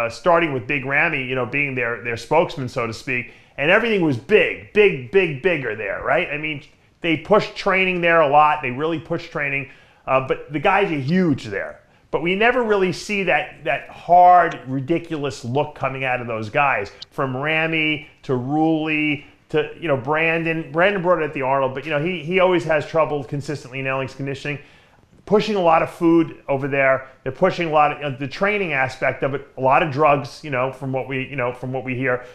Speaker 5: starting with Big Ramy, being their spokesman, so to speak. And everything was bigger there, right? I mean, they pushed training there a lot. They really pushed training. But the guys are huge there. But we never really see that hard, ridiculous look coming out of those guys. From Ramy to Rulli to Brandon. Brandon brought it at the Arnold, but he always has trouble consistently nailing his conditioning. Pushing a lot of food over there. They're pushing a lot of the training aspect of it. A lot of drugs, from what we hear.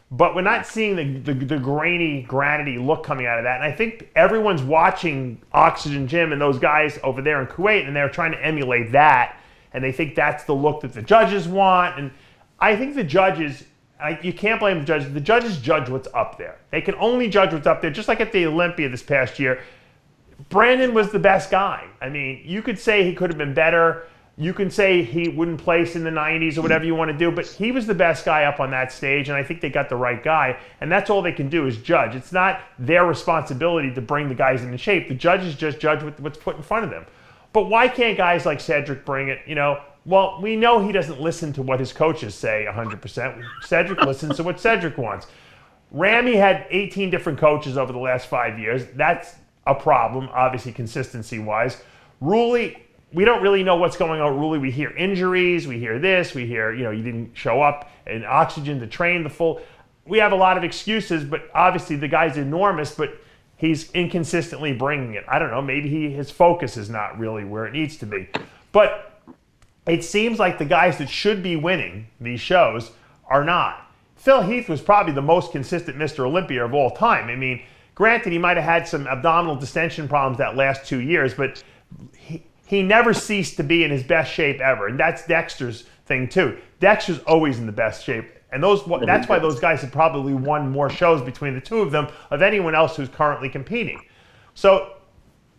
Speaker 5: But we're not seeing the grainy look coming out of that. And I think everyone's watching Oxygen Gym and those guys over there in Kuwait, and they're trying to emulate that. And they think that's the look that the judges want. And I think the judges, you can't blame the judges. The judges judge what's up there. They can only judge what's up there. Just like at the Olympia this past year, Brandon was the best guy. I mean, you could say he could have been better. You can say he wouldn't place in the 90s or whatever you want to do, but he was the best guy up on that stage, and I think they got the right guy, and that's all they can do is judge. It's not their responsibility to bring the guys into shape. The judges just judge what's put in front of them. But why can't guys like Cedric bring it? Well, we know he doesn't listen to what his coaches say 100%. Cedric listens to what Cedric wants. Ramy had 18 different coaches over the last 5 years. That's a problem, obviously, consistency-wise. Rulli, we don't really know what's going on with Rulli. We hear injuries, we hear this, we hear, you didn't show up in Oxygen to train the full. We have a lot of excuses, but obviously the guy's enormous, but he's inconsistently bringing it. I don't know, maybe his focus is not really where it needs to be. But it seems like the guys that should be winning these shows are not. Phil Heath was probably the most consistent Mr. Olympia of all time. I mean, granted, he might have had some abdominal distension problems that last 2 years, but he never ceased to be in his best shape ever. And that's Dexter's thing too. Dexter's always in the best shape. And that's why those guys have probably won more shows between the two of them of anyone else who's currently competing. So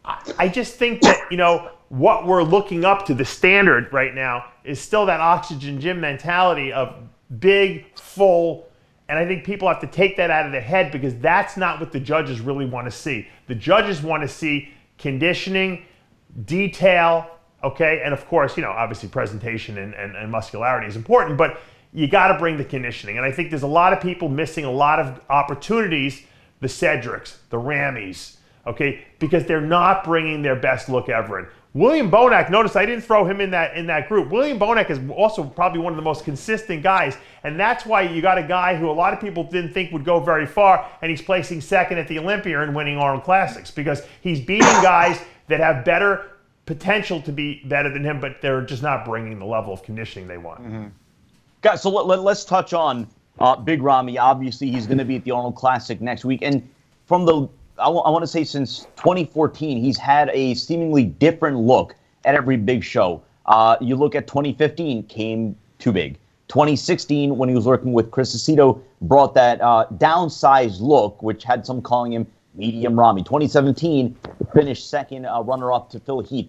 Speaker 5: I just think that, what we're looking up to, the standard right now, is still that Oxygen Gym mentality of big, full, And I think people have to take that out of their head because that's not what the judges really want to see. The judges want to see conditioning, detail, okay? And of course, obviously presentation and muscularity is important, but you got to bring the conditioning. And I think there's a lot of people missing a lot of opportunities, the Cedrics, the Ramys, okay? Because they're not bringing their best look ever in. William Bonac, notice I didn't throw him in that group. William Bonac is also probably one of the most consistent guys, and that's why you got a guy who a lot of people didn't think would go very far, and he's placing second at the Olympia and winning Arnold Classics because he's beating guys that have better potential to be better than him, but they're just not bringing the level of conditioning they want.
Speaker 1: Mm-hmm. Guys, so let's touch on Big Ramy. Obviously, he's going to be at the Arnold Classic next week, and from I want to say since 2014, he's had a seemingly different look at every big show. You look at 2015, came too big. 2016, when he was working with Chris Aceto, brought that downsized look, which had some calling him medium Ramy. 2017, finished second runner-up to Phil Heath.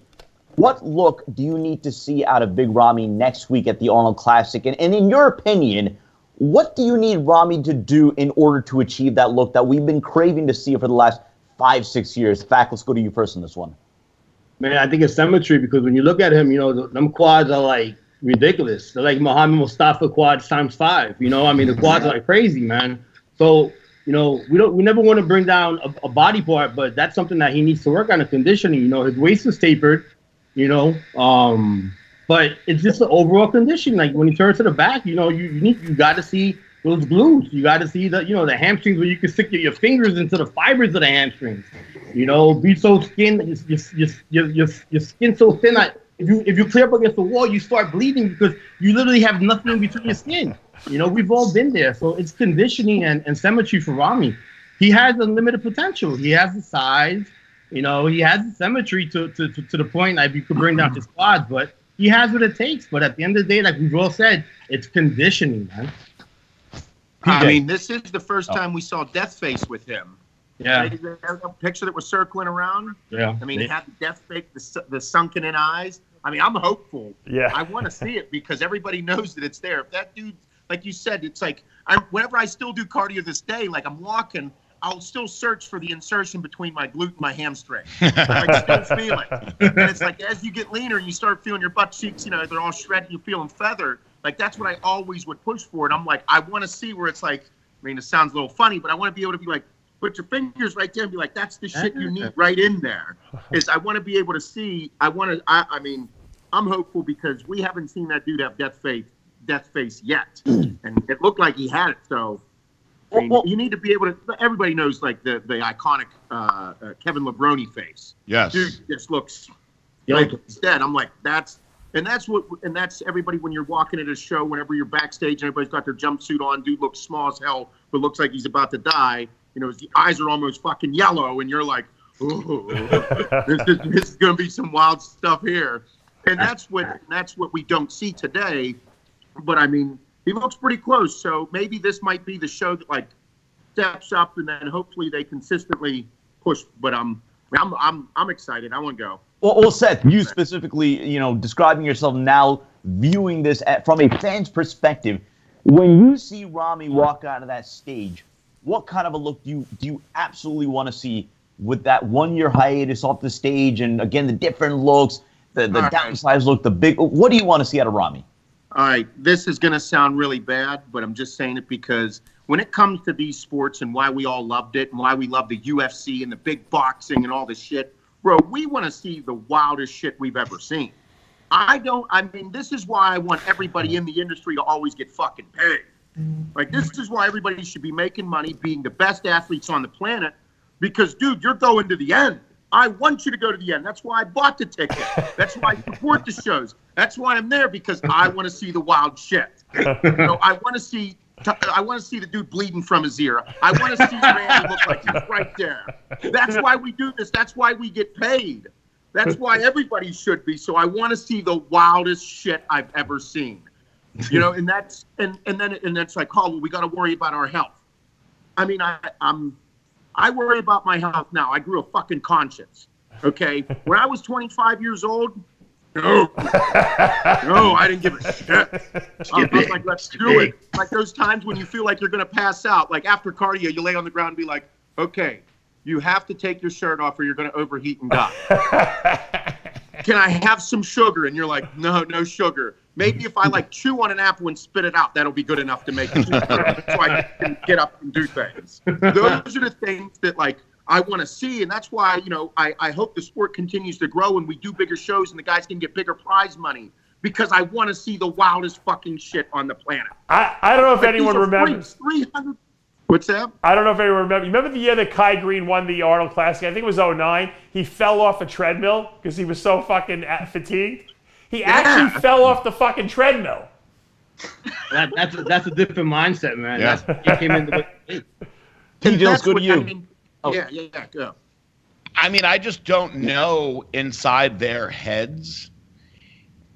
Speaker 1: What look do you need to see out of Big Ramy next week at the Arnold Classic? And in your opinion, what do you need Ramy to do in order to achieve that look that we've been craving to see for the last 5-6 years? Fact, let's go to you first on this one.
Speaker 6: Man, I think it's symmetry because when you look at him, them quads are like ridiculous. They're like Muhammad Mustafa quads times 5. The quads are like crazy, man. So, we never want to bring down a body part, but that's something that he needs to work on, the conditioning. His waist is tapered, but it's just the overall condition. Like when he turns to the back, you got to see those glutes. You got to see the hamstrings where you can stick your fingers into the fibers of the hamstrings. Be so skin, your skin so thin that if you clear up against the wall, you start bleeding because you literally have nothing in between your skin. We've all been there. So it's conditioning and symmetry for Ramy. He has unlimited potential. He has the size. He has the symmetry to the point that you could bring down his quads, but he has what it takes. But at the end of the day, like we've all said, it's conditioning, man.
Speaker 2: I mean, this is the first time we saw Death Face with him.
Speaker 6: Yeah.
Speaker 2: A picture that was circling around.
Speaker 6: Yeah.
Speaker 2: I mean, he had the Death Face, the sunken in eyes. I mean, I'm hopeful.
Speaker 5: Yeah.
Speaker 2: I want to see it because everybody knows that it's there. If that dude, like you said, it's like, whenever I still do cardio this day, like I'm walking, I'll still search for the insertion between my glute and my hamstring. I still feel it. And it's like, as you get leaner and you start feeling your butt cheeks, they're all shredded, you're feeling feather. Like, that's what I always would push for. And I'm like, I want to see where it's like, I mean, it sounds a little funny, but I want to be able to be like, put your fingers right there and be like, that's the shit you need right in there. I want to be able to see, I mean, I'm hopeful because we haven't seen that dude have Death Face yet. And it looked like he had it. So, I mean, you need to be able to, everybody knows like the iconic Kevin Lebroni face.
Speaker 3: Yes.
Speaker 2: Dude just looks like he's dead. I'm like, that's everybody when you're walking at a show, whenever you're backstage and everybody's got their jumpsuit on, dude looks small as hell, but looks like he's about to die. His eyes are almost fucking yellow, and you're like, ooh, this is going to be some wild stuff here. And that's what we don't see today. But I mean, he looks pretty close. So maybe this might be the show that like steps up, and then hopefully they consistently push. But I'm excited. I want to go.
Speaker 1: Well, Seth, you specifically, describing yourself now, viewing this from a fan's perspective, when you see Ramy walk out of that stage, what kind of a look do you absolutely want to see with that 1-year hiatus off the stage, and again the different looks, the downsized look, the big? What do you want to see out of Ramy?
Speaker 2: All right, this is going to sound really bad, but I'm just saying it because when it comes to these sports and why we all loved it and why we love the UFC and the big boxing and all this shit, bro, we want to see the wildest shit we've ever seen. This is why I want everybody in the industry to always get fucking paid. Like, this is why everybody should be making money, being the best athletes on the planet, because, dude, you're going to the end. I want you to go to the end. That's why I bought the ticket. That's why I support the shows. That's why I'm there, because I want to see the wild shit. I want to see the dude bleeding from his ear. I want to see Randy look like he's right there. That's why we do this. That's why we get paid. That's why everybody should be. So I want to see the wildest shit I've ever seen. And that's like, oh, well, we got to worry about our health. I mean, I worry about my health now. I grew a fucking conscience. Okay, when I was 25 years old, No, I didn't give a shit. I was like, let's do it. Like those times when you feel like you're gonna pass out, like after cardio, you lay on the ground and be like, okay, you have to take your shirt off or you're gonna overheat and die. Can I have some sugar? And you're like, no sugar. Maybe if I like chew on an apple and spit it out, that'll be good enough to make it so I can get up and do things. Those are the things that like I want to see, and that's why, you know, I hope the sport continues to grow and we do bigger shows and the guys can get bigger prize money, because I want to see the wildest fucking shit on the planet.
Speaker 5: I don't know if anyone remembers.
Speaker 2: 300. What's that?
Speaker 5: I don't know if anyone remembers. You remember the year that Kai Green won the Arnold Classic? I think it was 2009. He fell off a treadmill because he was so fucking fatigued. He actually fell off the fucking treadmill.
Speaker 6: That's a different mindset, man.
Speaker 3: Yeah.
Speaker 6: He came into the
Speaker 1: TJ, let's go to you.
Speaker 2: I mean, yeah, go.
Speaker 3: I mean, I just don't know inside their heads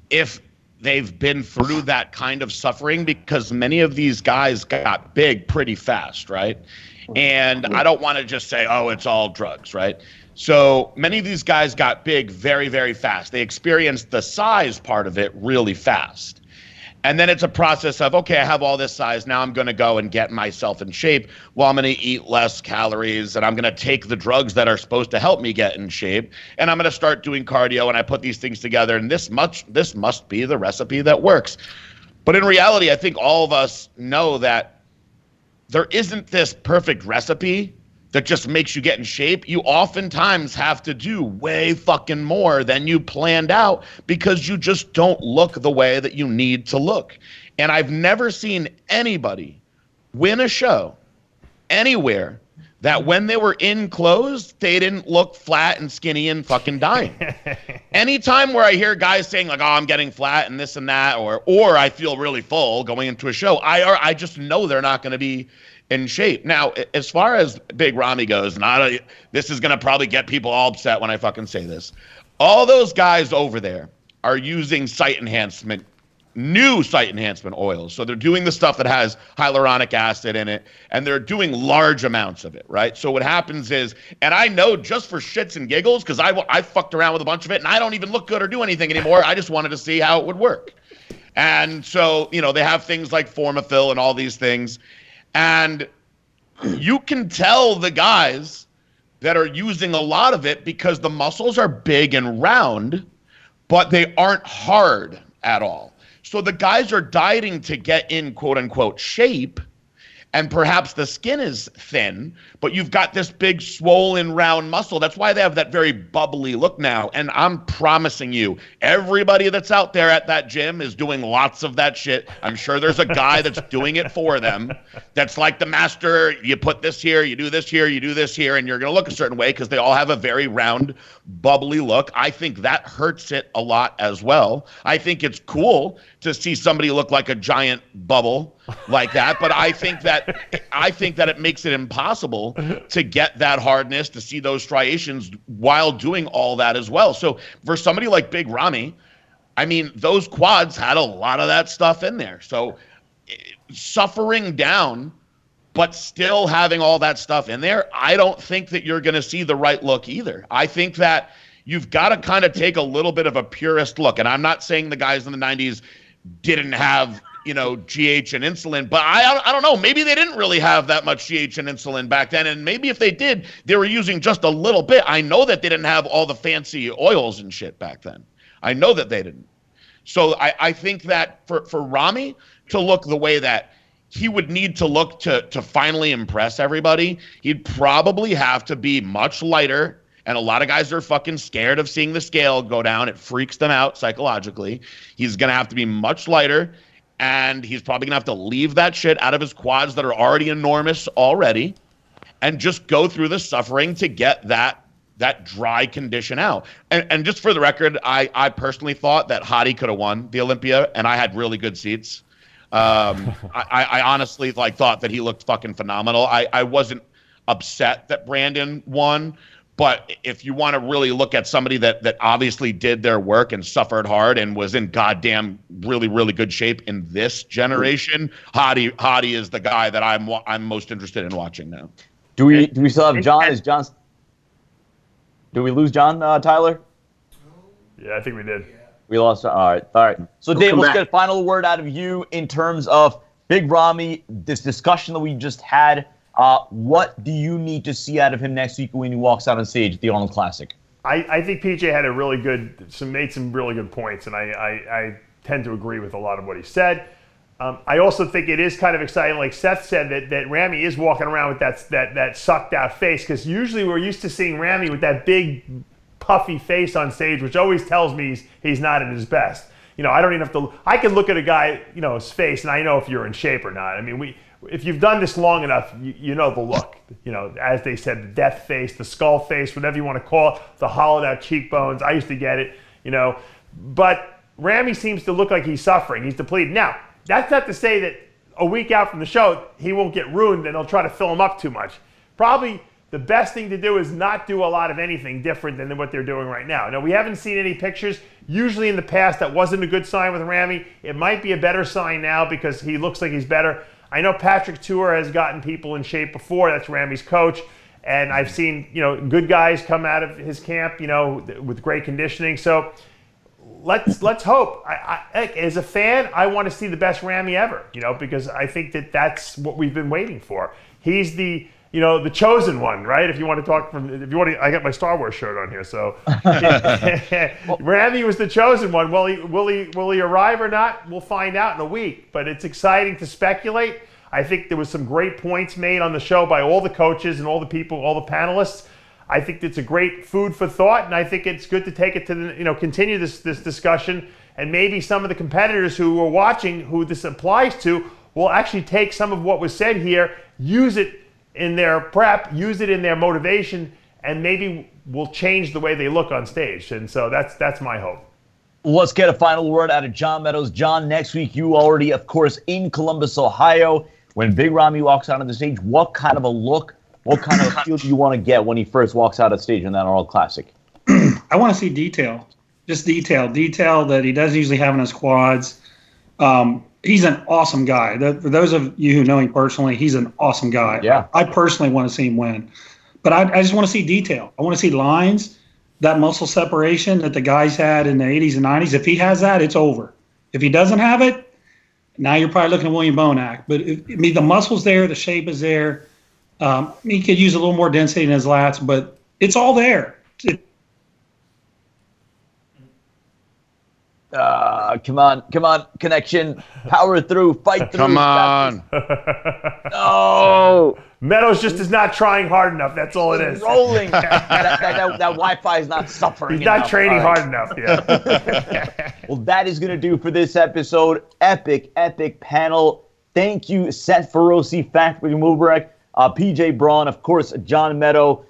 Speaker 3: if they've been through that kind of suffering, because many of these guys got big pretty fast, right? And I don't want to just say, oh, it's all drugs, right? So many of these guys got big very, very fast. They experienced the size part of it really fast. And then it's a process of, okay, I have all this size. Now I'm going to go and get myself in shape. Well, I'm going to eat less calories, and I'm going to take the drugs that are supposed to help me get in shape. And I'm going to start doing cardio, and I put these things together. And this must be the recipe that works. But in reality, I think all of us know that there isn't this perfect recipe that just makes you get in shape. You oftentimes have to do way fucking more than you planned out because you just don't look the way that you need to look. And I've never seen anybody win a show anywhere that when they were in clothes, they didn't look flat and skinny and fucking dying. Anytime where I hear guys saying like, oh, I'm getting flat and this and that, or I feel really full going into a show, I just know they're not going to be in shape. Now, as far as Big Ramy goes, and this is going to probably get people all upset when I fucking say this, all those guys over there are using new site enhancement oils. So they're doing the stuff that has hyaluronic acid in it, and they're doing large amounts of it, right? So what happens is, and I know just for shits and giggles, because I fucked around with a bunch of it, and I don't even look good or do anything anymore. I just wanted to see how it would work. And so, you know, they have things like Formafil and all these things. And you can tell the guys that are using a lot of it because the muscles are big and round, but they aren't hard at all. So the guys are dieting to get in quote unquote shape, and perhaps the skin is thin, but you've got this big swollen round muscle. That's why they have that very bubbly look now. And I'm promising you, everybody that's out there at that gym is doing lots of that shit. I'm sure there's a guy that's doing it for them. That's like the master. You put this here, you do this here, you do this here, and you're going to look a certain way because they all have a very round, bubbly look. I think that hurts it a lot as well. I think it's cool to see somebody look like a giant bubble like that, but I think that it makes it impossible to get that hardness, to see those striations while doing all that as well. So for somebody like Big Ramy, I mean, those quads had a lot of that stuff in there. So suffering down, but still having all that stuff in there, I don't think that you're going to see the right look either. I think that you've got to kind of take a little bit of a purist look. And I'm not saying the guys in the 90s didn't have, you know, GH and insulin, but I don't know. Maybe they didn't really have that much GH and insulin back then. And maybe if they did, they were using just a little bit. I know that they didn't have all the fancy oils and shit back then. I know that they didn't. So I think that for Ramy to look the way that he would need to look to finally impress everybody, he'd probably have to be much lighter. And a lot of guys are fucking scared of seeing the scale go down. It freaks them out psychologically. He's going to have to be much lighter. And he's probably going to have to leave that shit out of his quads that are already enormous already and just go through the suffering to get that dry condition out. And just for the record, I personally thought that Hadi could have won the Olympia, and I had really good seats. I honestly thought that he looked fucking phenomenal. I wasn't upset that Brandon won. But if you want to really look at somebody that obviously did their work and suffered hard and was in goddamn really, really good shape in this generation, Hadi is the guy that I'm most interested in watching now.
Speaker 1: Do we still have John? Do we lose John, Tyler?
Speaker 5: Yeah, I think we did.
Speaker 1: We lost. All right. So, Dave,
Speaker 2: come
Speaker 1: let's
Speaker 2: back.
Speaker 1: get a final word out of you in terms of Big Ramy, this discussion that we just had. What do you need to see out of him next week when he walks out on stage at the Arnold Classic?
Speaker 5: I think PJ had made some really good points, and I tend to agree with a lot of what he said. I also think it is kind of exciting, like Seth said, that Ramy is walking around with that sucked out face, because usually we're used to seeing Ramy with that big puffy face on stage, which always tells me he's not at his best. I don't even have to. I can look at a guy, his face, and I know if you're in shape or not. I mean, if you've done this long enough, you know the look. As they said, the death face, the skull face, whatever you want to call it, the hollowed out cheekbones. I used to get it, But Ramy seems to look like he's suffering. He's depleted. Now, that's not to say that a week out from the show, he won't get ruined and they'll try to fill him up too much. Probably the best thing to do is not do a lot of anything different than what they're doing right now. Now, we haven't seen any pictures. Usually in the past, that wasn't a good sign with Ramy. It might be a better sign now because he looks like he's better. I know Patrick Tuor has gotten people in shape before. That's Ramy's coach. And I've seen, good guys come out of his camp, with great conditioning. So let's hope. As a fan, I want to see the best Ramy ever, because I think that's what we've been waiting for. He's the chosen one, right? I got my Star Wars shirt on here, so Ramy was the chosen one. Will he arrive or not? We'll find out in a week. But it's exciting to speculate. I think there was some great points made on the show by all the coaches and all the people, all the panelists. I think it's a great food for thought, and I think it's good to take it to continue this discussion, and maybe some of the competitors who are watching, who this applies to, will actually take some of what was said here, use it in their prep, use it in their motivation, and maybe will change the way they look on stage. And so that's my hope.
Speaker 1: Let's get a final word out of John Meadows. John, next week you already, of course, in Columbus, Ohio. When Big Ramy walks out on the stage, what kind of a look, what kind of feel do you want to get when he first walks out on stage in that Arnold Classic?
Speaker 4: I want to see detail. Just detail that he doesn't usually have in his quads. He's an awesome guy. For those of you who know him personally, he's an awesome guy.
Speaker 1: Yeah.
Speaker 4: I personally want to see him win. But I just want to see detail. I want to see lines, that muscle separation that the guys had in the 80s and 90s. If he has that, it's over. If he doesn't have it, now you're probably looking at William Bonac. But the muscle's there, the shape is there. He could use a little more density in his lats, but it's all there.
Speaker 1: Come on, connection, power through, fight through.
Speaker 3: Come on.
Speaker 1: No.
Speaker 5: Meadows just is not trying hard enough. That's all it is.
Speaker 1: Rolling. that Wi-Fi is not suffering.
Speaker 5: He's not
Speaker 1: enough.
Speaker 5: training
Speaker 1: All right.
Speaker 5: hard enough. Yeah.
Speaker 1: Well, that is going to do for this episode. Epic panel. Thank you, Seth Feroce, Fakhri Mubarak, PJ Braun, of course, John Meadow.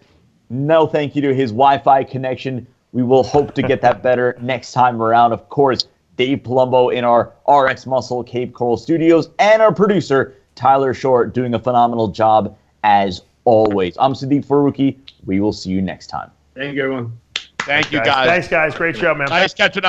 Speaker 1: No thank you to his Wi-Fi connection. We will hope to get that better next time around. Of course, Dave Palumbo in our RX Muscle Cape Coral Studios, and our producer, Tyler Short, doing a phenomenal job as always. I'm Sadiq Faruqi. We will see you next time.
Speaker 6: Thank you, everyone.
Speaker 3: Thank you, guys.
Speaker 5: Thanks, guys. Great show, man.
Speaker 3: Nice catching up.